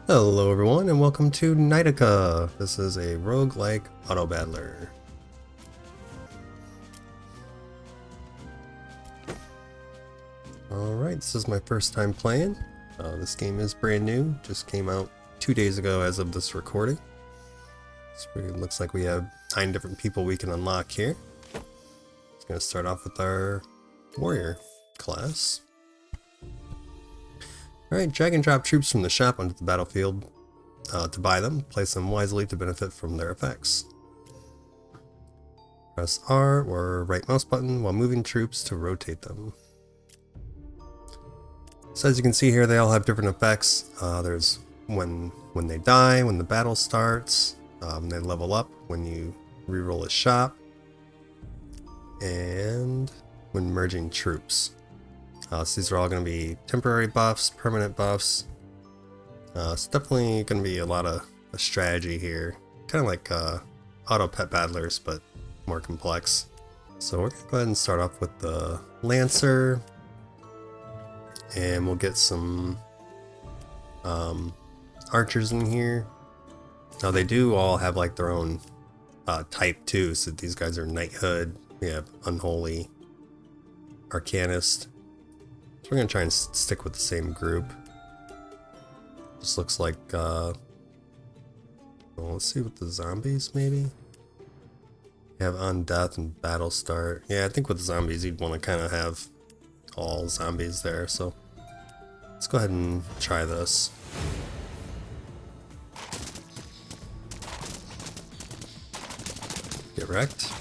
Hello everyone and welcome to Knightica. This is a roguelike autobattler. Alright, this is my first time playing. This game is brand new, just came out 2 days ago as of this recording. So it looks like we have 9 different people we can unlock here. Just going to start off with our warrior class. Alright, drag and drop troops from the shop onto the battlefield to buy them. Place them wisely to benefit from their effects. Press R or right mouse button while moving troops to rotate them. So as you can see here, they all have different effects. There's when they die, when the battle starts, they level up when you reroll a shop, and when merging troops. So these are all going to be temporary buffs, permanent buffs. It's definitely going to be a lot of a strategy here. Kind of like auto pet battlers, but more complex. So we're going to go ahead and start off with the Lancer. And we'll get some archers in here. Now they do all have like their own type too. So these guys are Knighthood. We have Unholy, Arcanist. So we're going to try and stick with the same group. Just looks like, well, let's see with the zombies maybe. You have On Death and Battle Start. Yeah, I think with the zombies you'd want to kind of have all zombies there, so let's go ahead and try this. Get wrecked.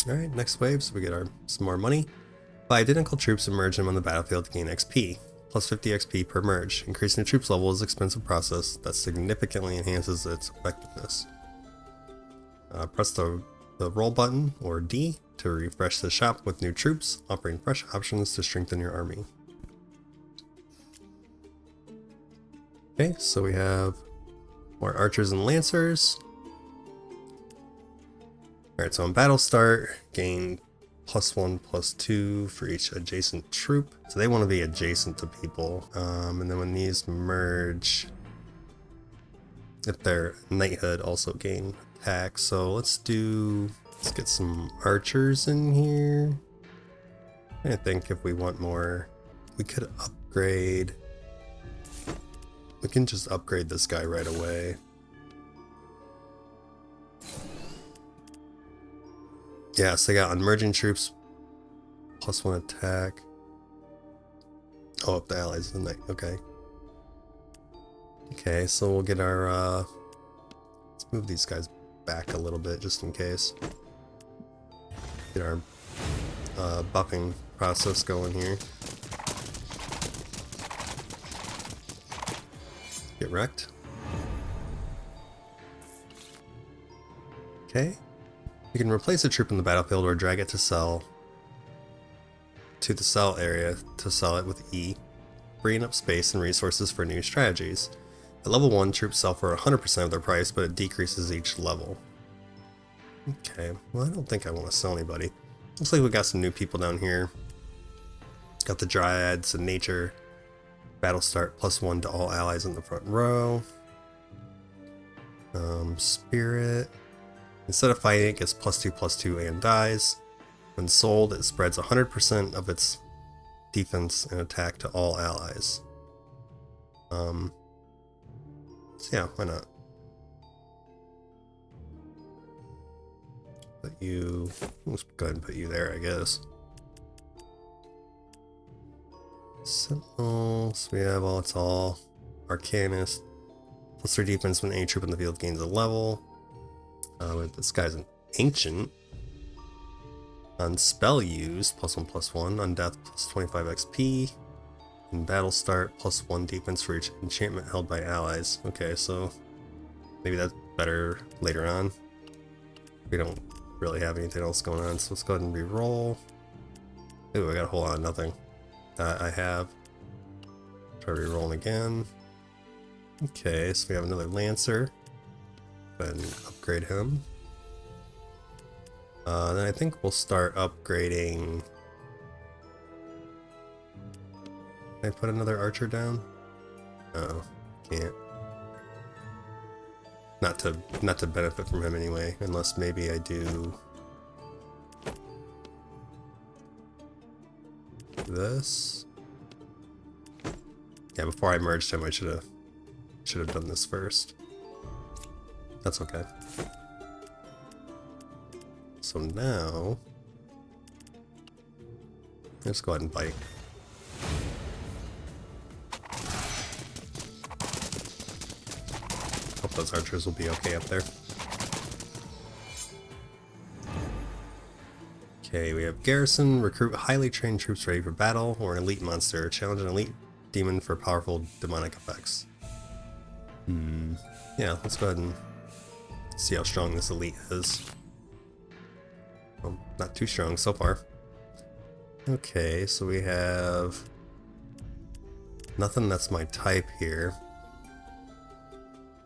Alright, next wave, so we get some more money. Buy identical troops and merge them on the battlefield to gain XP. Plus 50 XP per merge. Increasing the troops level is an expensive process that significantly enhances its effectiveness. Press the roll button, or D, to refresh the shop with new troops, offering fresh options to strengthen your army. Okay, so we have more archers and lancers. Alright, so on battle start, gain +1/+2 for each adjacent troop. So they want to be adjacent to people. And then when these merge, if they're Knighthood, also gain attack. So let's get some archers in here. I think if we want more, we could upgrade. We can just upgrade this guy right away. Yeah, so they got on merging troops, +1 attack. Oh, if the allies in the night. Okay. Okay, so we'll get our, let's move these guys back a little bit just in case. Get our buffing process going here. Get wrecked. Okay. You can replace a troop in the battlefield or drag it to the sell area to sell it with E, freeing up space and resources for new strategies. At level 1, troops sell for 100% of their price, but it decreases each level. Okay, well I don't think I want to sell anybody. Looks like we got some new people down here. Got the Dryads and Nature. Battle start +1 to all allies in the front row. Spirit. Instead of fighting, it gets +2/+2 and dies. When sold, it spreads 100% of its defense and attack to all allies. So yeah, why not? Let's go ahead and put you there, I guess. Sentinels, we have it's all Arcanist. +3 defense when any troop in the field gains a level. This guy's an Enchant. On spell use, +1/+1. On death, +25 XP. In battle start, +1 defense for each enchantment held by allies. Okay, so maybe that's better later on. We don't really have anything else going on, so let's go ahead and re-roll. Ooh, I got a whole lot of nothing. I have. Try re-rolling again. Okay, so we have another Lancer. Go ahead and upgrade him. Then I think we'll start upgrading Can I put another archer down? Oh, can't. Not to benefit from him anyway, unless maybe I do this. Yeah, before I merged him, I should have done this first. That's okay. So now, let's go ahead and bite. Hope those archers will be okay up there. Okay, we have garrison, recruit highly trained troops ready for battle, or an elite monster. Challenge an elite demon for powerful demonic effects. Yeah, let's go ahead and see how strong this elite is. Well, not too strong so far. Okay, so we have nothing that's my type here.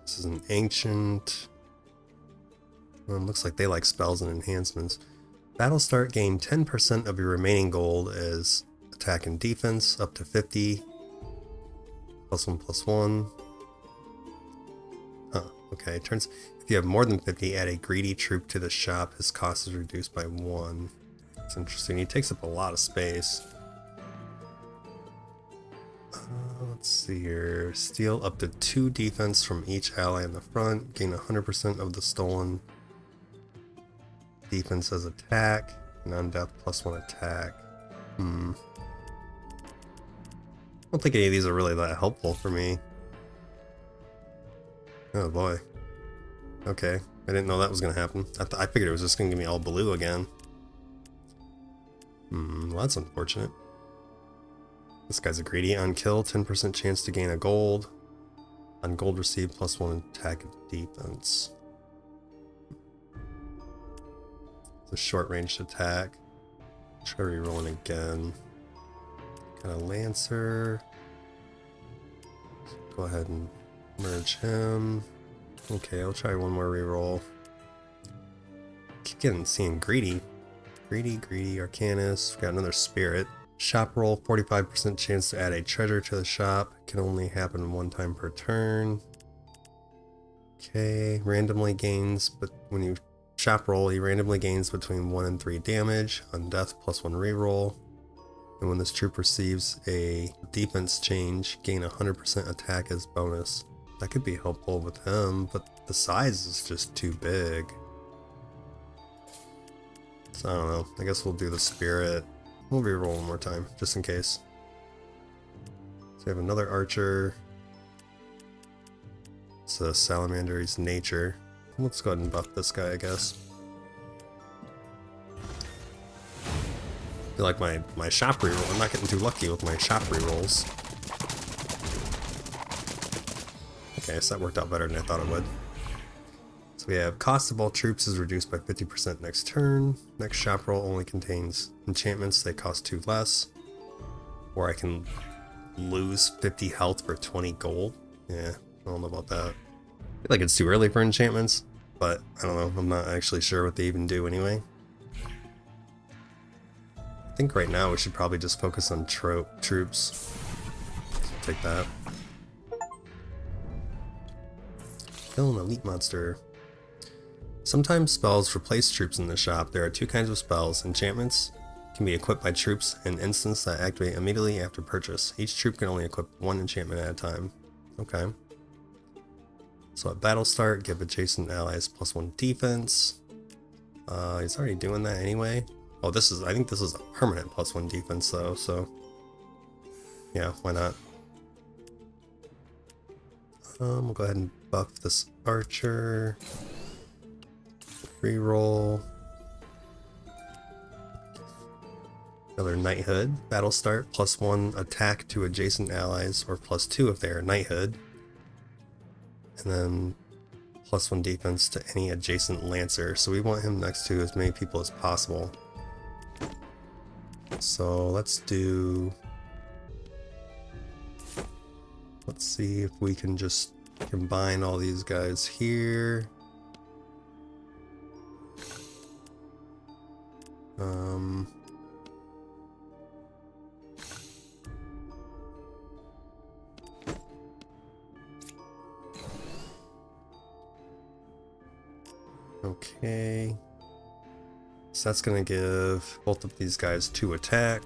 This is an ancient. Well, it looks like they like spells and enhancements. Battle start, gain 10% of your remaining gold as attack and defense, up to 50. +1/+1. Huh, okay. Turns. If you have more than 50, add a greedy troop to the shop. His cost is reduced by 1. That's interesting. He takes up a lot of space. Let's see here. Steal up to 2 defense from each ally in the front. Gain 100% of the stolen defense as attack. Non-death +1 attack. I don't think any of these are really that helpful for me. Oh boy. Okay. I didn't know that was going to happen. I figured it was just going to give me all blue again. Well, that's unfortunate. This guy's a greedy. On kill, 10% chance to gain a gold. On gold received, +1 attack and defense. It's a short ranged attack. Try rerolling again. Got a lancer. Go ahead and merge him. Okay, I'll try one more reroll. Keep seeing greedy. Greedy, Arcanist. We got another spirit. Shop roll, 45% chance to add a treasure to the shop. Can only happen 1 time per turn. Okay, randomly gains, but when you shop roll, he randomly gains between 1 and 3 damage. On death, +1 reroll. And when this troop receives a defense change, gain 100% attack as bonus. That could be helpful with him, but the size is just too big. So I don't know. I guess we'll do the spirit. We'll reroll one more time, just in case. So we have another archer. It's a salamander's nature. Let's go ahead and buff this guy, I guess. I feel like my shop reroll. I'm not getting too lucky with my shop rerolls. Okay, so that worked out better than I thought it would. So we have cost of all troops is reduced by 50% next turn. Next shop roll only contains enchantments, they cost 2 less. Or I can lose 50 health for 20 gold. Yeah, I don't know about that. I feel like it's too early for enchantments, but I don't know, I'm not actually sure what they even do anyway. I think right now we should probably just focus on troops. So take that. Kill an elite monster. Sometimes spells replace troops in the shop. There are 2 kinds of spells. Enchantments can be equipped by troops and instants that activate immediately after purchase. Each troop can only equip 1 enchantment at a time. Okay. So at battle start, give adjacent allies +1 defense. He's already doing that anyway. Oh, I think this is a permanent +1 defense though, so yeah, why not? We'll go ahead and buff this archer. Reroll. Another knighthood. Battle start, +1 attack to adjacent allies, or +2 if they are knighthood. And then +1 defense to any adjacent lancer. So we want him next to as many people as possible. So let's see if we can just combine all these guys here. Okay. So that's gonna give both of these guys 2 attack.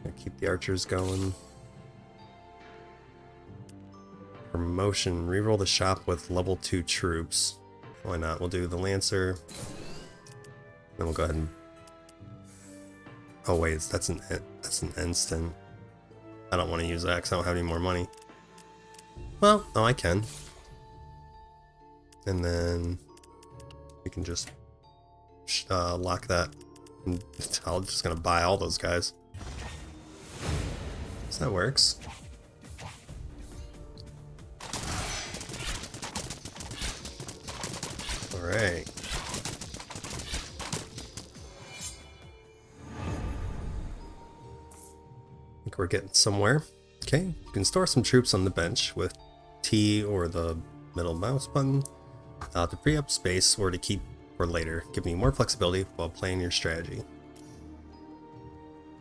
Gonna keep the archers going. Promotion, reroll the shop with level 2 troops. Why not? We'll do the Lancer. Then we'll go ahead and... Oh wait, that's an instant. I don't want to use that because I don't have any more money. Well, no, I can. And then we can just lock that. And I'm just gonna buy all those guys. So that works. Alright. I think we're getting somewhere. Okay, you can store some troops on the bench with T or the middle mouse button to free up space or to keep for later, giving you more flexibility while playing your strategy.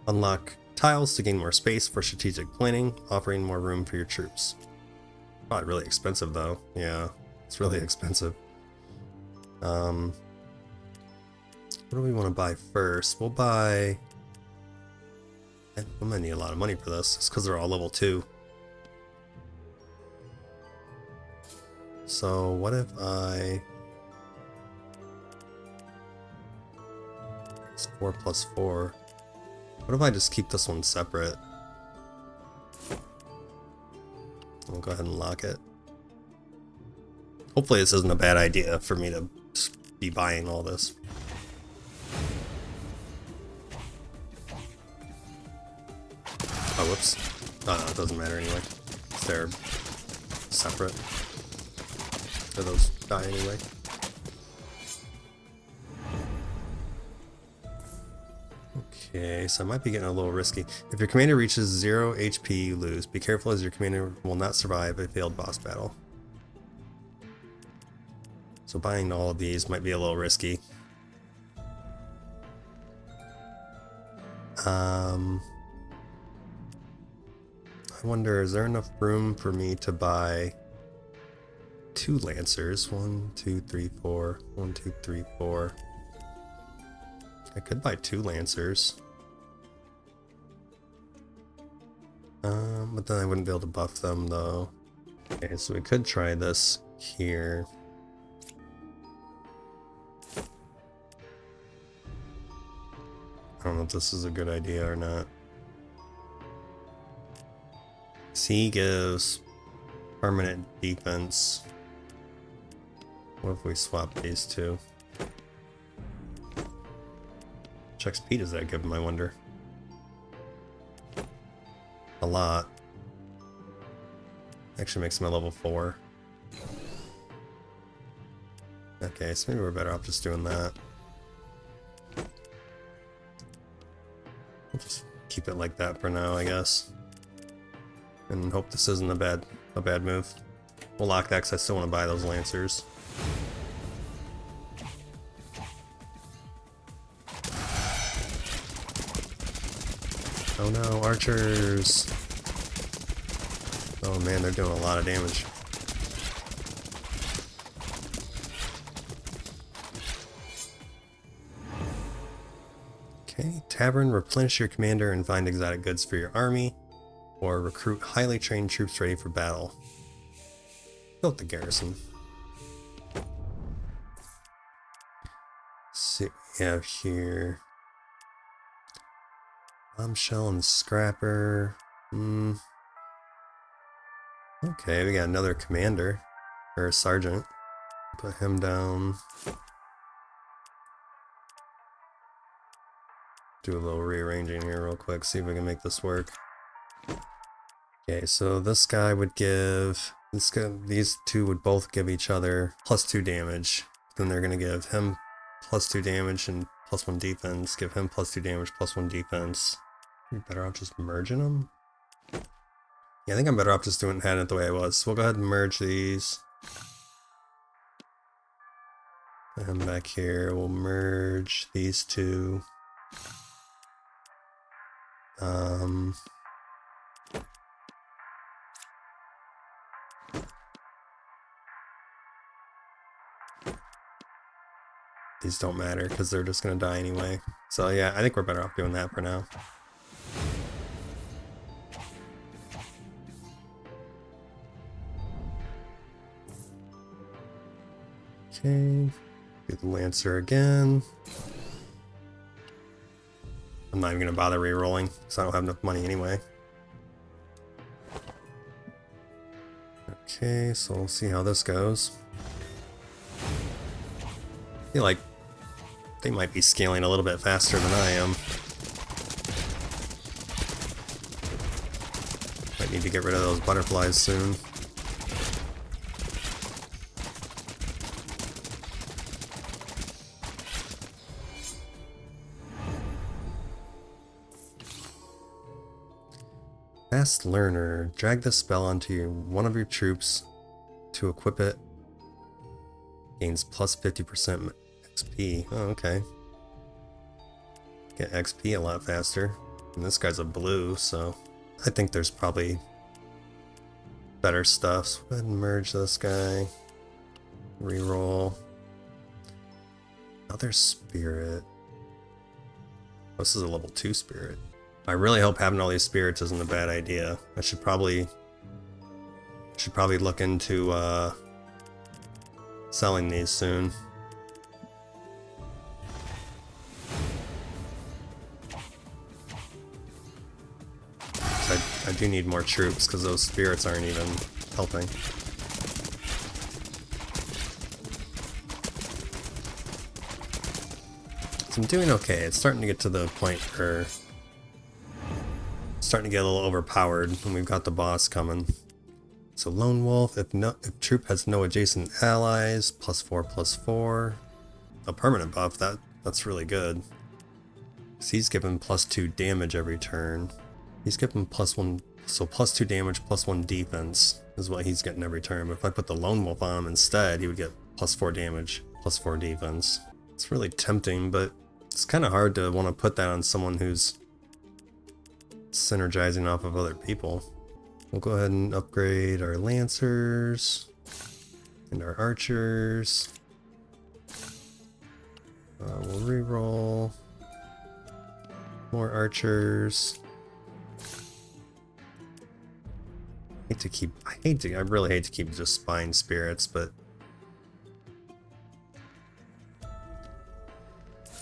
Unlock tiles to gain more space for strategic planning, offering more room for your troops. Probably really expensive though. Yeah, it's really expensive. What do we want to buy first? We'll buy... I'm gonna need a lot of money for this. It's because they're all level 2. So what if I... It's 4 plus 4. What if I just keep this one separate? I'll go ahead and lock it. Hopefully this isn't a bad idea for me to be buying all this. Oh, whoops. Oh, no, it doesn't matter anyway. They're separate. Or those die anyway. Okay, so I might be getting a little risky. If your commander reaches 0 HP, you lose. Be careful as your commander will not survive a failed boss battle. So buying all of these might be a little risky. I wonder, is there enough room for me to buy 2 Lancers? 1, 2, 3, 4. 1, 2, 3, 4. I could buy 2 Lancers. But then I wouldn't be able to buff them though. Okay, so we could try this here. I don't know if this is a good idea or not. C gives permanent defense. What if we swap these 2? Which XP does that give him, I wonder? A lot. Actually makes him a level 4. Okay, so maybe we're better off just doing that. We'll just keep it like that for now, I guess. And hope this isn't a bad move. We'll lock that because I still want to buy those Lancers. Oh no, archers! Oh man, they're doing a lot of damage. Okay, tavern, replenish your commander and find exotic goods for your army. Or recruit highly trained troops ready for battle. Built the garrison. See what we have here. Bombshell and scrapper. Okay, we got another commander. Or a sergeant. Put him down. Do a little rearranging here real quick, see if we can make this work. Okay, so this guy would give... these 2 would both give each other +2 damage. Then they're going to give him +2 damage and +1 defense. Give him +2 damage, +1 defense. You're better off just merging them? Yeah, I think I'm better off just having it the way I was. So we'll go ahead and merge these. And back here, we'll merge these 2. these don't matter because they're just going to die anyway. So yeah, I think we're better off doing that for now. Okay, do the Lancer again. I'm not even going to bother re-rolling because I don't have enough money anyway. Okay, so we'll see how this goes. I feel like they might be scaling a little bit faster than I am. Might need to get rid of those butterflies soon. Fast Learner. Drag the spell onto one of your troops to equip it. Gains plus 50% XP. Oh, okay. Get XP a lot faster. And this guy's a blue, so I think there's probably better stuff. So go ahead and merge this guy. Reroll. Another spirit. Oh, this is a level 2 spirit. I really hope having all these spirits isn't a bad idea. I should probably look into selling these soon. I do need more troops because those spirits aren't even helping. So I'm doing okay. It's starting to get to the point where starting to get a little overpowered when we've got the boss coming. So Lone Wolf, if troop has no adjacent allies, +4/+4. A permanent buff, that's really good. So he's given +2 damage every turn. He's given +1, so +2 damage, +1 defense is what he's getting every turn. But if I put the Lone Wolf on him instead, he would get +4 damage, +4 defense. It's really tempting, but it's kind of hard to want to put that on someone who's synergizing off of other people. We'll go ahead and upgrade our Lancers and our Archers. We'll reroll more Archers. I really hate to keep just Spine Spirits, but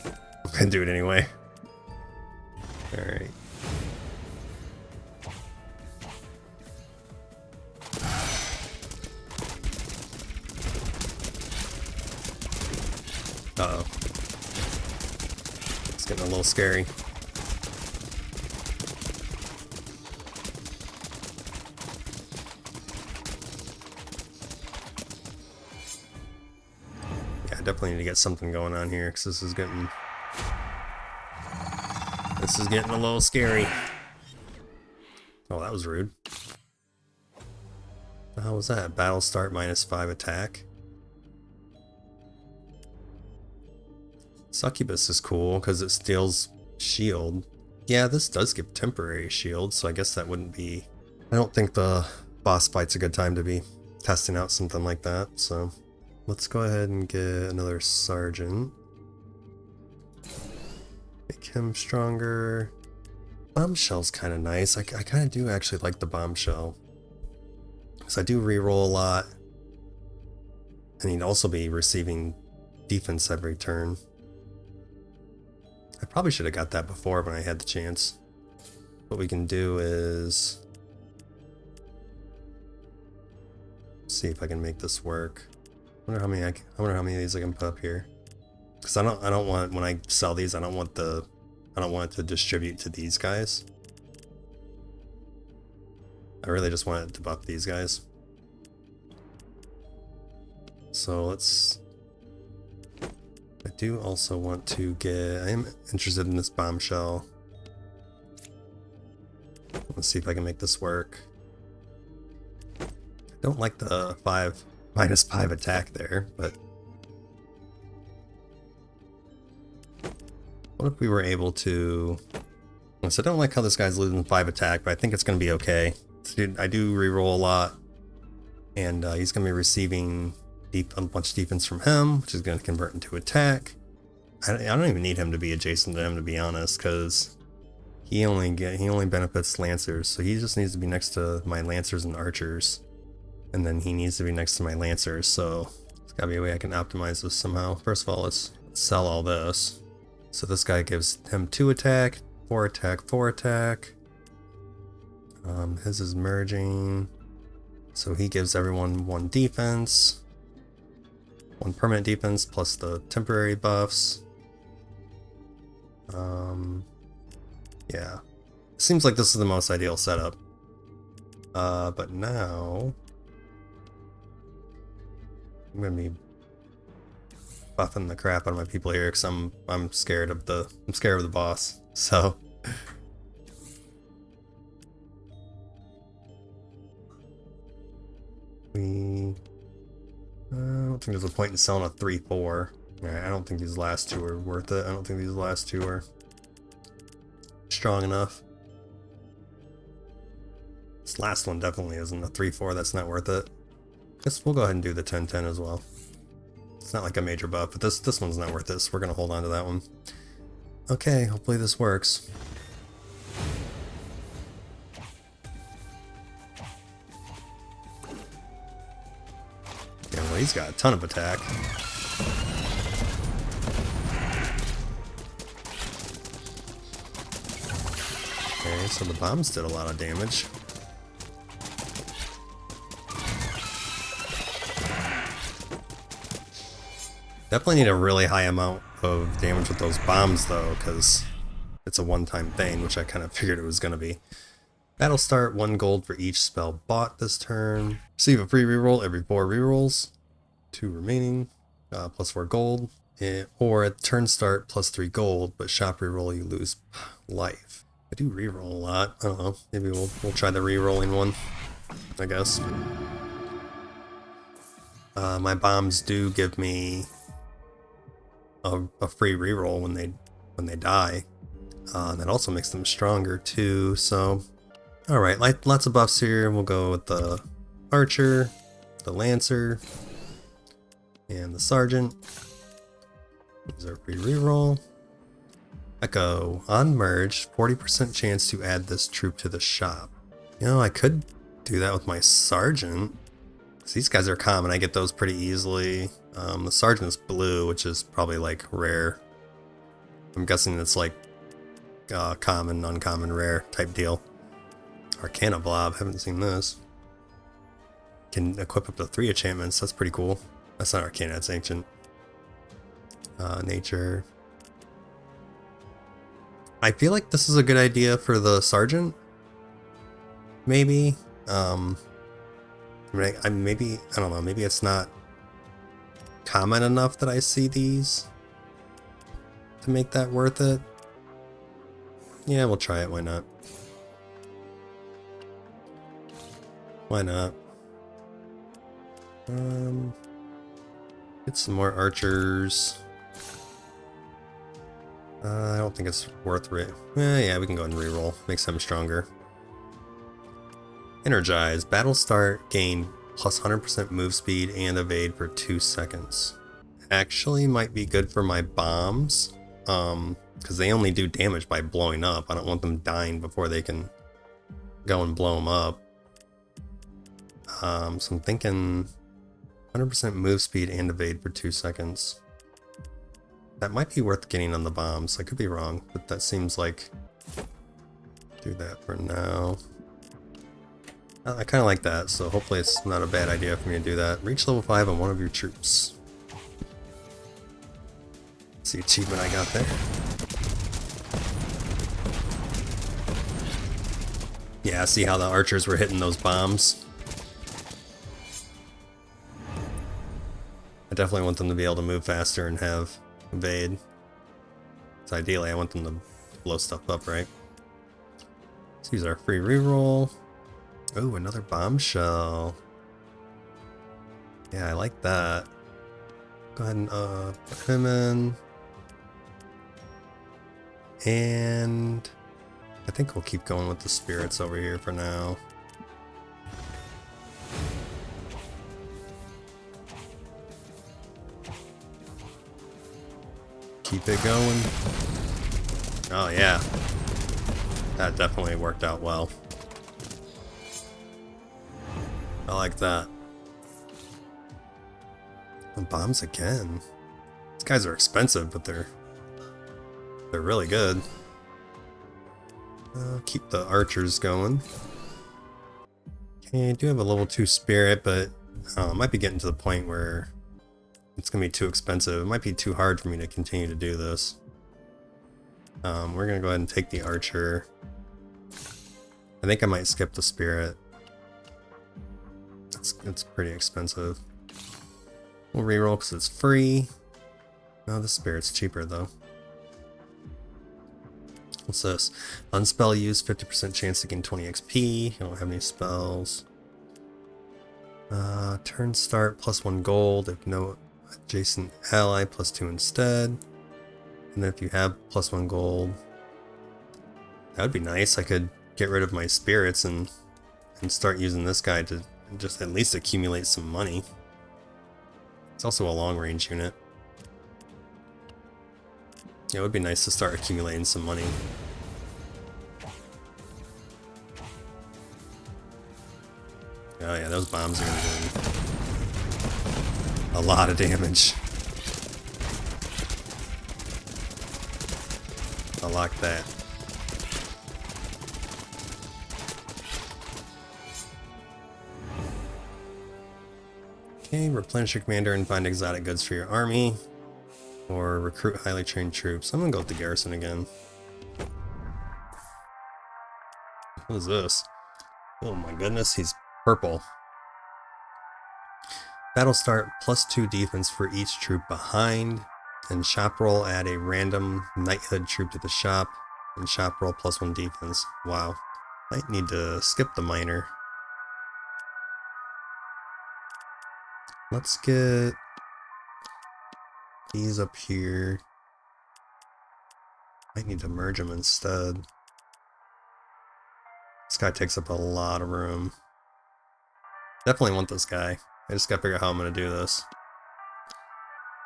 I'm gonna do it anyway. Alright. Uh-oh. It's getting a little scary. Yeah, I definitely need to get something going on here, because this is getting a little scary. Oh, that was rude. How was that? Battle start -5 attack. Succubus is cool because it steals shield. Yeah, this does give temporary shield, so I guess that wouldn't be... I don't think the boss fight's a good time to be testing out something like that, so... Let's go ahead and get another sergeant. Make him stronger. Bombshell's kind of nice. I kind of do actually like the bombshell. Because I do reroll a lot. And he'd also be receiving defense every turn. I probably should have got that before when I had the chance. What we can do is see if I can make this work. I wonder how many of these I can put up here. Because I don't want, when I sell these, I don't want it to distribute to these guys. I really just want it to buff these guys. So let's... I do also want to get... I am interested in this bombshell. Let's see if I can make this work. I don't like the -5 attack there, but... What if we were able to... So I don't like how this guy's losing 5 attack, but I think it's going to be okay. So I do reroll a lot. And he's going to be receiving a bunch of defense from him, which is going to convert into attack. I don't even need him to be adjacent to him, to be honest, because he only benefits Lancers, so he just needs to be next to my Lancers and Archers. And then he needs to be next to my Lancers, so there's gotta be a way I can optimize this somehow. First of all, let's sell all this. So this guy gives him 2 attack, 4 attack, 4 attack. His is merging. So he gives everyone 1 defense. 1 permanent defense plus the temporary buffs. Yeah. Seems like this is the most ideal setup. But now I'm gonna be buffing the crap out of my people here because I'm scared of the boss. So I don't think there's a point in selling a 3/4. I don't think these last 2 are worth it. I don't think these last 2 are strong enough. This last one definitely isn't. A 3/4, that's not worth it. Guess we'll go ahead and do the 10/10 as well. It's not like a major buff, but this one's not worth it, so we're gonna hold on to that one. Okay, hopefully this works. Yeah, well, he's got a ton of attack. Okay, so the bombs did a lot of damage. Definitely need a really high amount of damage with those bombs though, because it's a one-time thing, which I kind of figured it was going to be. Battle start, 1 gold for each spell bought this turn. Receive a free reroll every 4 rerolls. 2 remaining, plus 4 gold. Or at turn start, plus 3 gold, but shop reroll, you lose life. I do reroll a lot. I don't know. Maybe we'll try the rerolling one, I guess. My bombs do give me a free reroll when they die. That also makes them stronger too. So, all right, lots of buffs here. We'll go with the Archer, the Lancer, and the Sergeant. These are free reroll. Echo on merge, 40% chance to add this troop to the shop. You know, I could do that with my Sergeant. These guys are common. I get those pretty easily. The Sergeant's blue, which is probably like rare. I'm guessing it's like common, uncommon, rare type deal. Arcana Blob, haven't seen this. Can equip up to 3 enchantments, that's pretty cool. That's not Arcana, it's Ancient. Nature. I feel like this is a good idea for the Sergeant. Maybe. Maybe, I don't know, maybe it's not common enough that I see these to make that worth it. Yeah, we'll try it, why not? Why not? Get some more archers. I don't think it's worth it. Yeah, we can go ahead and reroll. Makes them stronger. Energize. Battle start. Gain plus 100% move speed and evade for 2 seconds. Actually might be good for my bombs. Because they only do damage by blowing up. I don't want them dying before they can go and blow them up. So I'm thinking 100% move speed and evade for 2 seconds. That might be worth getting on the bombs. I could be wrong, but that seems like... Do that for now. I kind of like that, so hopefully it's not a bad idea for me to do that. Reach level 5 on one of your troops. That's the achievement I got there. Yeah, see how the archers were hitting those bombs? I definitely want them to be able to move faster and have evade. So ideally I want them to blow stuff up, right? Let's use our free reroll. Oh, another bombshell. Yeah, I like that. Go ahead and put him in. And I think we'll keep going with the spirits over here for now. Keep it going. Oh yeah. That definitely worked out well. I like that. The bombs again. These guys are expensive, but they're really good. Keep the archers going. Okay, I do have a level 2 spirit, but it might be getting to the point where it's gonna be too expensive. It might be too hard for me to continue to do this. We're gonna go ahead and take the archer. I think I might skip the spirit. It's pretty expensive. We'll reroll because it's free. No, the spirit's cheaper though. What's this? Unspell use, 50% chance to gain 20 XP. I don't have any spells. Turn start, +1 gold. If no adjacent ally, +2 instead. And then if you have +1 gold, that would be nice. I could get rid of my spirits and start using this guy to just at least accumulate some money. It's also a long range unit. Yeah, it would be nice to start accumulating some money. Oh yeah, those bombs are gonna do a lot of damage. I like that. Okay, replenish your commander and find exotic goods for your army. Or recruit highly trained troops. I'm gonna go with the garrison again. What is this? Oh my goodness, he's purple. Battle start, +2 defense for each troop behind. And shop roll, add a random knighthood troop to the shop. And shop roll, +1 defense. Wow. Might need to skip the minor. Let's get these up here. Might need to merge them instead. This guy takes up a lot of room. Definitely want this guy. I just gotta figure out how I'm gonna do this.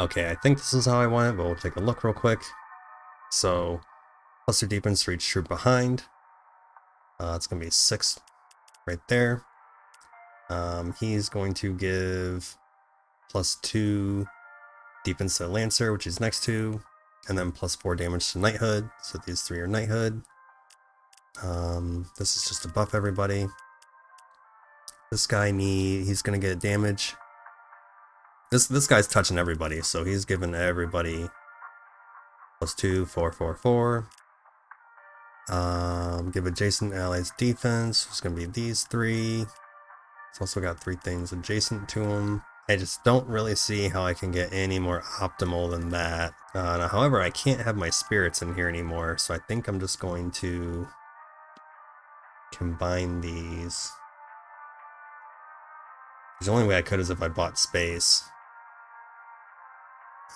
Okay, I think this is how I want it, but we'll take a look real quick. So, +2 defense for each troop behind. It's gonna be 6 right there. He's going to give +2 defense to Lancer, which is next to, and then +4 damage to Knighthood. So these 3 are Knighthood. This is just to buff everybody. This guy he's gonna get damage. This guy's touching everybody, so he's giving everybody +2, 4, 4, 4. Give adjacent allies defense. It's gonna be these 3. It's also got 3 things adjacent to him. I just don't really see how I can get any more optimal than that. Now, however, I can't have my spirits in here anymore, so I think I'm just going to combine these. The only way I could is if I bought space.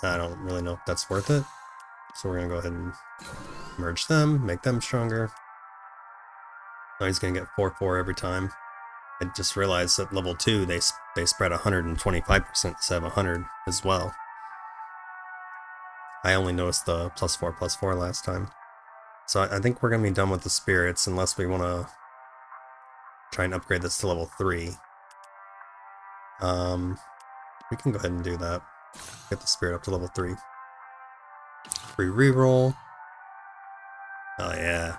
I don't really know if that's worth it. So we're gonna go ahead and merge them, make them stronger. Now he's gonna get 4/4 every time. I just realized at level 2 they spread 125% instead of 100 as well. I only noticed the +4/+4 last time. So I think we're gonna be done with the spirits unless we wanna try and upgrade this to level 3. We can go ahead and do that. Get the spirit up to level 3. Free reroll. Oh yeah.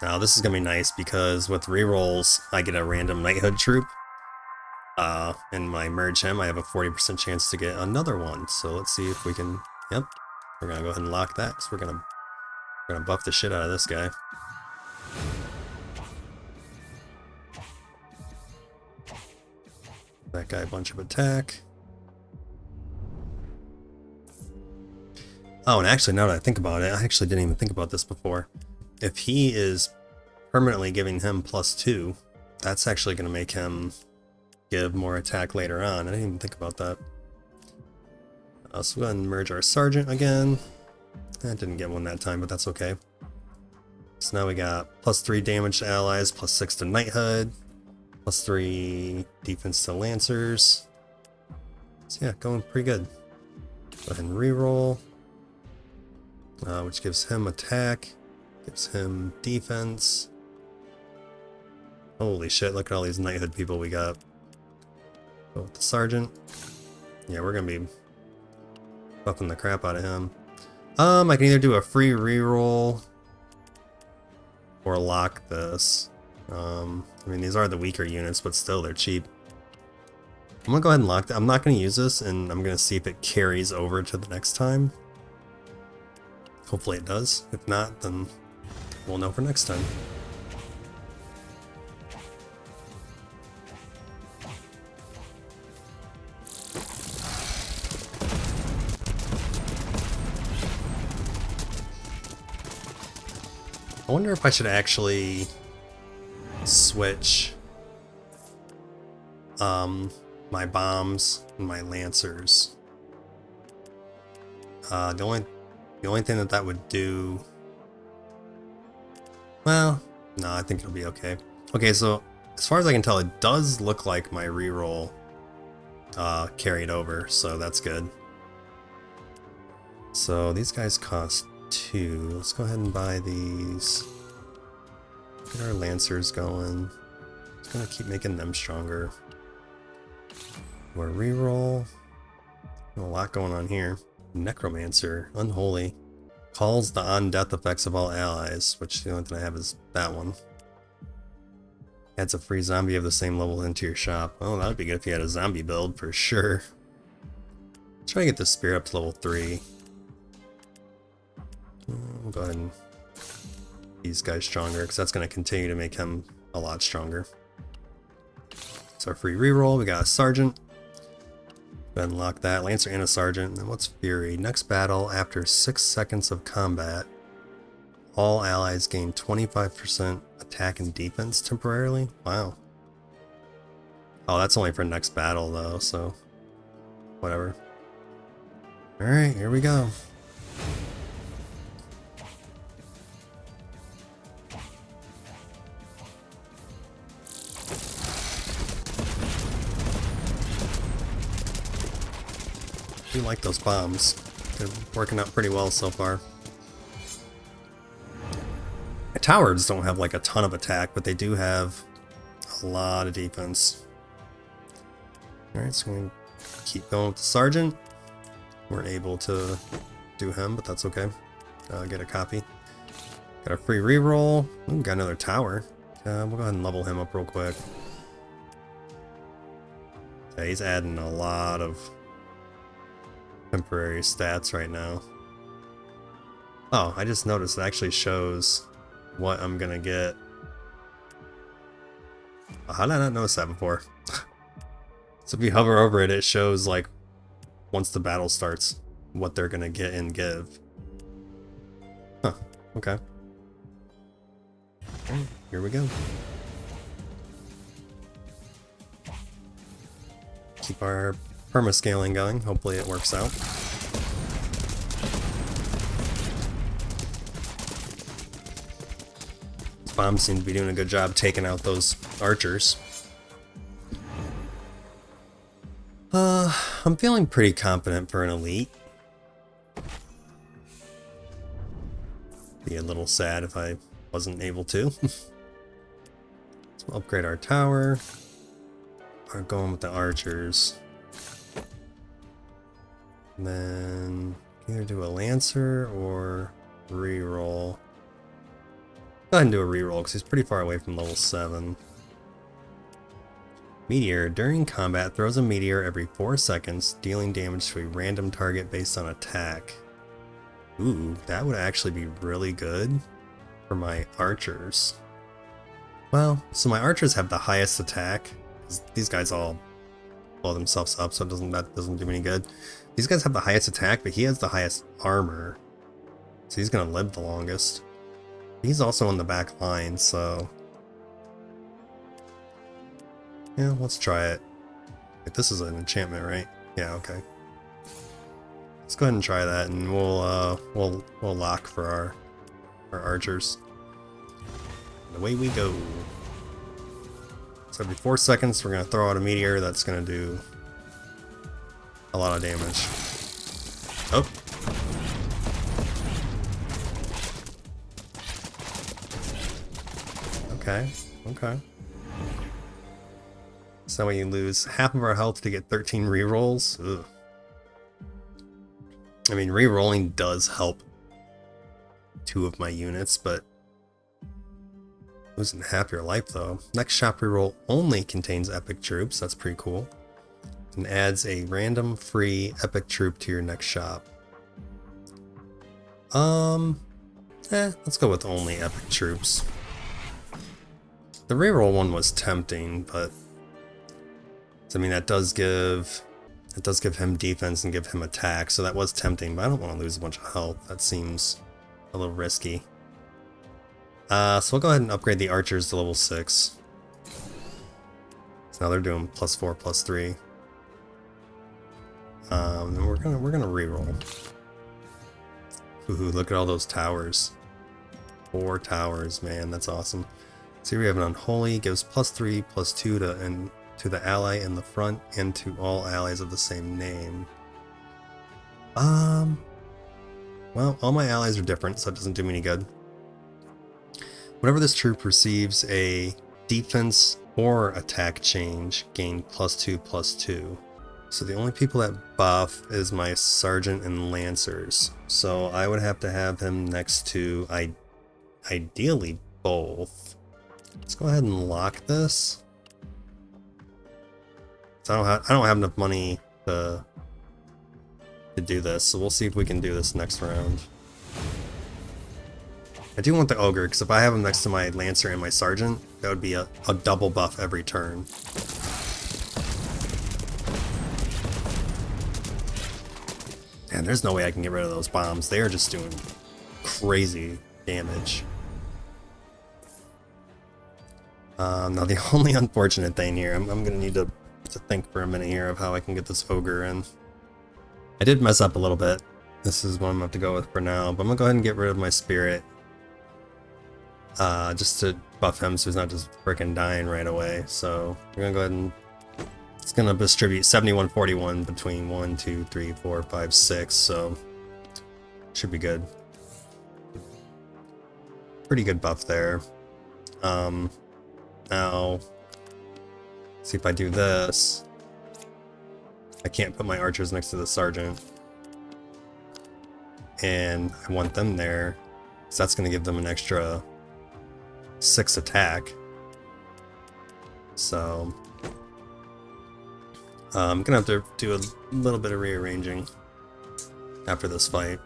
Now this is gonna be nice because with rerolls I get a random knighthood troop. And my merge him, I have a 40% chance to get another one. So let's see if we can. Yep. We're gonna go ahead and lock that because we're gonna buff the shit out of this guy. That guy a bunch of attack. Oh, and actually, now that I think about it, I actually didn't even think about this before. If he is permanently giving him +2, that's actually going to make him give more attack later on. I didn't even think about that. So we'll go ahead and merge our sergeant again. I didn't get one that time, but that's okay. So now we got +3 damage to allies, +6 to knighthood, +3 defense to lancers. So yeah, going pretty good. Go ahead and reroll. which gives him attack, gives him defense. Holy shit, look at all these knighthood people we got. Go with the sergeant. Yeah, we're gonna be buffing the crap out of him. I can either do a free reroll or lock this. I mean, these are the weaker units, but still, they're cheap. I'm gonna go ahead and lock that. I'm not gonna use this, and I'm gonna see if it carries over to the next time. Hopefully it does. If not, then we'll know for next time. I wonder if I should actually switch my bombs and my lancers. The only thing that would do, well, no, I think it'll be okay. Okay, so as far as I can tell, it does look like my reroll carried over, so that's good. So these guys cost 2. Let's go ahead and buy these. Get our lancers going. It's gonna keep making them stronger. More reroll. A lot going on here. Necromancer, Unholy. Calls the on-death effects of all allies, which the only thing I have is that one. Adds a free zombie of the same level into your shop. Oh, that would be good if you had a zombie build for sure. Try to get this spear up to level 3. We'll go ahead and these guys stronger, because that's going to continue to make him a lot stronger. So our free reroll, we got a sergeant. Go ahead and lock that. Lancer and a sergeant. And what's Fury? Next battle, after 6 seconds of combat, all allies gain 25% attack and defense temporarily. Wow. Oh, that's only for next battle though, so whatever. Alright, here we go. I do like those bombs. They're working out pretty well so far. My towers don't have like a ton of attack, but they do have a lot of defense. Alright, so we're going to keep going with the sergeant. Weren't able to do him, but that's okay. Get a copy. Got a free reroll. Ooh, got another tower. We'll go ahead and level him up real quick. Yeah, he's adding a lot of temporary stats right now. Oh, I just noticed it actually shows what I'm gonna get. Oh, how did I not notice that before? So if you hover over it, it shows like once the battle starts what they're gonna get and give. Huh, okay. Alright, here we go. Keep our perma-scaling going. Hopefully it works out. These bombs seem to be doing a good job taking out those archers. I'm feeling pretty confident for an elite. Be a little sad if I wasn't able to. So we'll upgrade our tower. We're going with the archers. And then either do a lancer or reroll. Go ahead and do a reroll because he's pretty far away from level 7. Meteor. During combat, throws a meteor every 4 seconds, dealing damage to a random target based on attack. Ooh, that would actually be really good for my archers. Well, so my archers have the highest attack. These guys all blow themselves up, so that doesn't do any good. These guys have the highest attack, but he has the highest armor. So he's gonna live the longest. He's also on the back line, so yeah, let's try it. Wait, this is an enchantment, right? Yeah, okay. Let's go ahead and try that, and we'll lock for our archers. And away we go. So every 4 seconds, we're gonna throw out a meteor that's gonna do a lot of damage. Oh. Okay, okay. So we lose half of our health to get 13 rerolls. Ugh. I mean, rerolling does help 2 of my units, but losing half your life though. Next shop reroll only contains epic troops. That's pretty cool. And adds a random free epic troop to your next shop. Let's go with only epic troops. The reroll one was tempting, but I mean that does give him defense and give him attack, so that was tempting, but I don't want to lose a bunch of health. That seems a little risky. So we'll go ahead and upgrade the archers to level 6. So now they're doing +4, +3. And we're gonna reroll. Ooh, look at all those towers. 4 towers, man, that's awesome. So here we have an unholy, gives +3, +2 to the ally in the front and to all allies of the same name. Well, all my allies are different, so it doesn't do me any good. Whenever this troop receives a defense or attack change, gain +2, +2. So the only people that buff is my sergeant and lancers. So I would have to have him next to ideally both. Let's go ahead and lock this. So I don't have enough money to do this, so we'll see if we can do this next round. I do want the ogre, because if I have him next to my lancer and my sergeant, that would be a double buff every turn. And there's no way I can get rid of those bombs. They are just doing crazy damage. Now the only unfortunate thing here, I'm going to need to think for a minute here of how I can get this ogre in. I did mess up a little bit. This is what I'm going to have to go with for now, but I'm going to go ahead and get rid of my spirit. Just to buff him so he's not just freaking dying right away. So we're going to go ahead and it's going to distribute 71-41 between 1, 2, 3, 4, 5, 6, so should be good. Pretty good buff there. Now, see if I do this. I can't put my archers next to the sergeant. And I want them there, so that's going to give them an extra 6 attack. So I'm gonna have to do a little bit of rearranging after this fight.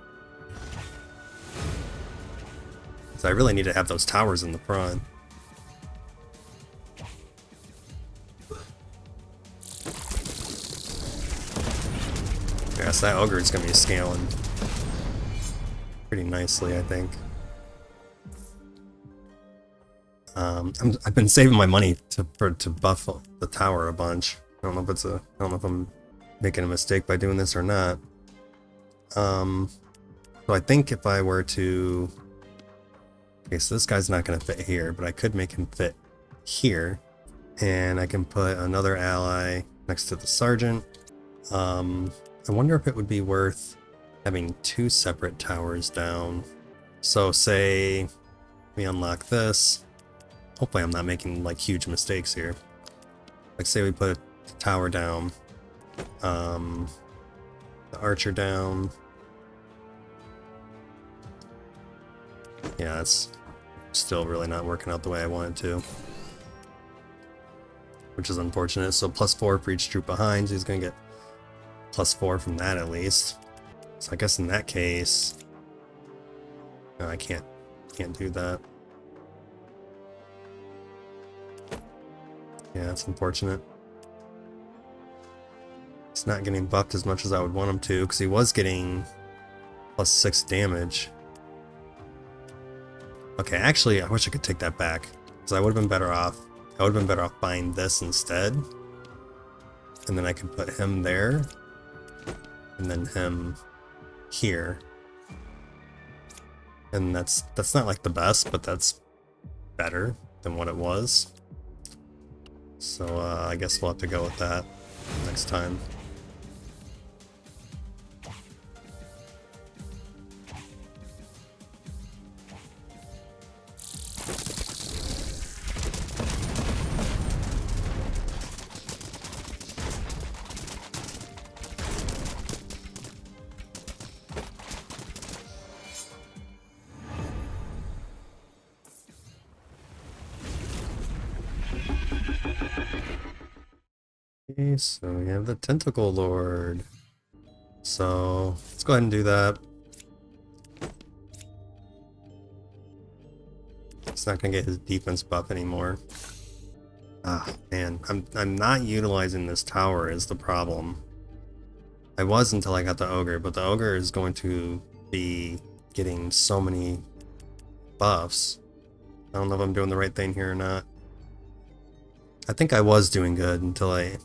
So I really need to have those towers in the front. Yes, that ogre is gonna be scaling pretty nicely, I think. I've been saving my money to buff the tower a bunch. I don't know if I'm making a mistake by doing this or not. So I think if I were to, okay, so this guy's not going to fit here, but I could make him fit here, and I can put another ally next to the sergeant. I wonder if it would be worth having 2 separate towers down. So say we unlock this. Hopefully I'm not making like huge mistakes here. Like say we put the tower down, the archer down. Yeah, it's still really not working out the way I want it to, which is unfortunate. So +4 for each troop behind, so he's gonna get +4 from that at least. So I guess in that case, no, I can't do that. Yeah, that's unfortunate. He's not getting buffed as much as I would want him to, because he was getting +6 damage. Okay, actually, I wish I could take that back, because I would have been better off. I would have been better off buying this instead, and then I could put him there, and then him here. And that's not like the best, but that's better than what it was. So I guess we'll have to go with that next time. Okay, so we have the Tentacle Lord. So let's go ahead and do that. It's not gonna get his defense buff anymore. Ah, man, I'm not utilizing this tower is the problem. I was until I got the Ogre, but the Ogre is going to be getting so many buffs. I don't know if I'm doing the right thing here or not. I think I was doing good until I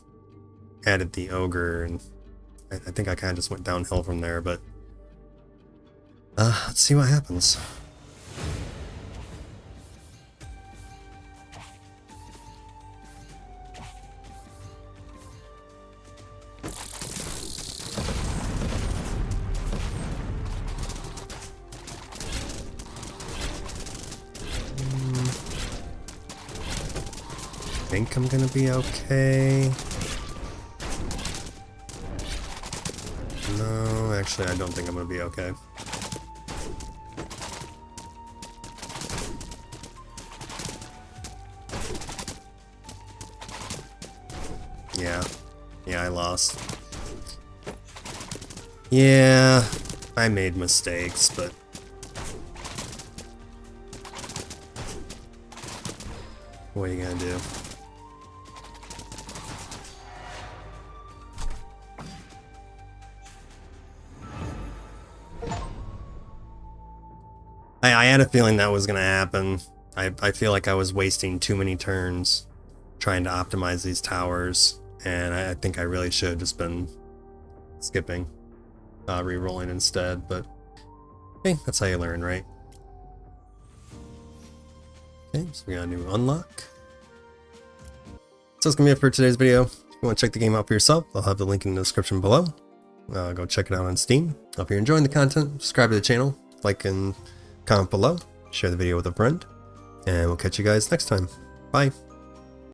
added the Ogre, and I think I kind of just went downhill from there, but let's see what happens. I think I'm gonna be okay. No, actually I don't think I'm gonna be okay. Yeah, I lost. Yeah, I made mistakes, but what are you gonna do? I had a feeling that was gonna happen. I feel like I was wasting too many turns trying to optimize these towers, and I think I really should have just been skipping, re-rolling instead, but hey, that's how you learn, right? Okay, so we got a new unlock. So that's gonna be it for today's video. If you want to check the game out for yourself, I'll have the link in the description below. Go check it out on Steam. If you're enjoying the content, subscribe to the channel, like and comment below, share the video with a friend, and we'll catch you guys next time. Bye.